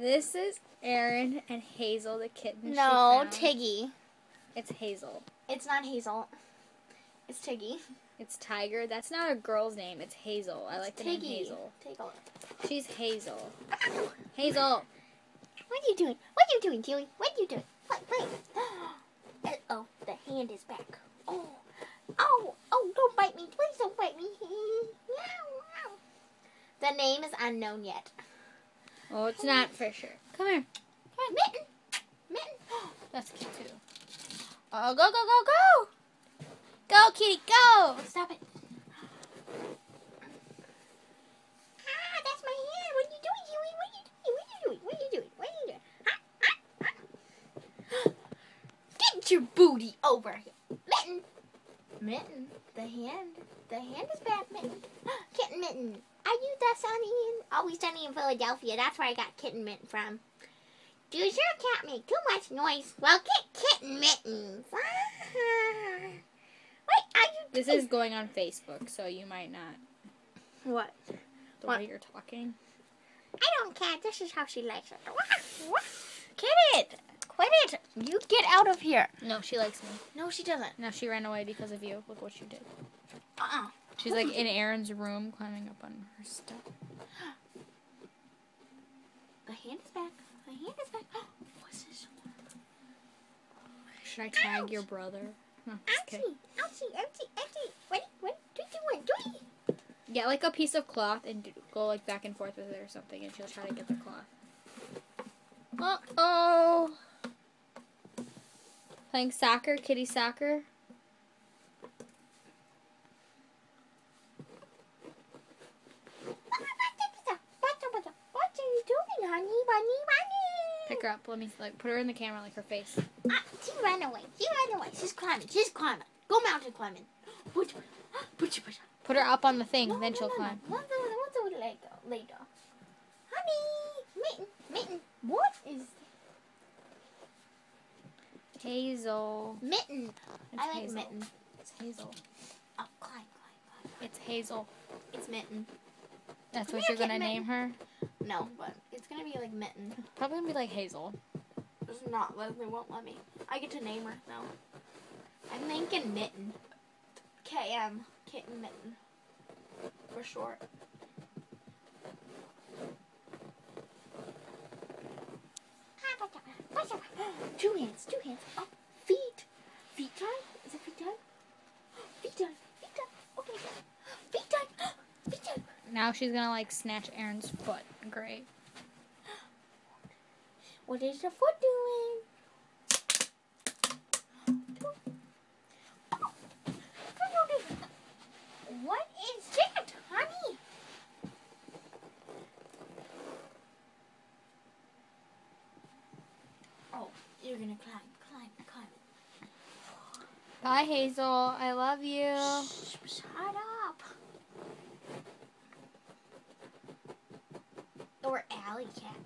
This is Erin and Hazel, the kitten. No, Tiggy. It's Hazel. It's not Hazel. It's Tiggy. It's Tiger. That's not a girl's name. It's Hazel. I like the name Hazel. Take a look. She's Hazel. Hazel. What are you doing? What are you doing, Dewey? What are you doing? Wait. Oh, the hand is back. Oh, don't bite me. Please don't bite me. The name is unknown yet. Oh, it's not for sure. Come here. Come on, Mitten. Mitten. That's cute too. Oh, go, go, go, go! Go, kitty, go! Stop it. That's my hand. What are you doing, Dewey? What are you doing? What are you doing? Get your booty over here. Mitten. Mitten. The hand is back, Mitten. Kitten Mitten. Are you the Sunny? Always Sunny in Philadelphia. That's where I got Kitten Mitten from. Does your cat make too much noise? Well, get Kitten Mittens. What are you doing? This is going on Facebook, so you might not. What? The way you're talking. I don't care. This is how she likes it. Get it. Quit it. You get out of here. No, she likes me. No, she doesn't. No, she ran away because of you. Look what you did. Uh-uh. She's like in Erin's room, climbing up on her stuff. The hand is back. The hand is back. What's this? Should I tag your brother? No, Ouchie. What do you want? Get like a piece of cloth and go like back and forth with it or something, and she'll try to get the cloth. Uh-oh. Playing soccer, kitty soccer. What are you doing, honey? Bunny? Pick her up. Let me like put her in the camera, like her face. She ran away. She's climbing. Go mountain climbing. Put her up on the thing, then she'll climb. What's the later? Honey, Mitten. What is Hazel. Mitten? It's I like Hazel. Mitten. It's Hazel. Oh, climb. It's Hazel. It's Mitten. That's what you're gonna name her? No, but it's gonna be like Mitten. Probably gonna be like Hazel. It's not. Leslie won't let me. I get to name her now. I'm thinking Mitten. KM. Kitten Mitten. For short. Two hands. Oh, feet. Feet time? Is it feet time? Feet time. Okay. Feet time. Now she's gonna like snatch Erin's foot. Great. What is the foot doing? What is that, honey? Oh, you're gonna climb. Bye, Hazel. I love you. Shut up. Or alley cat.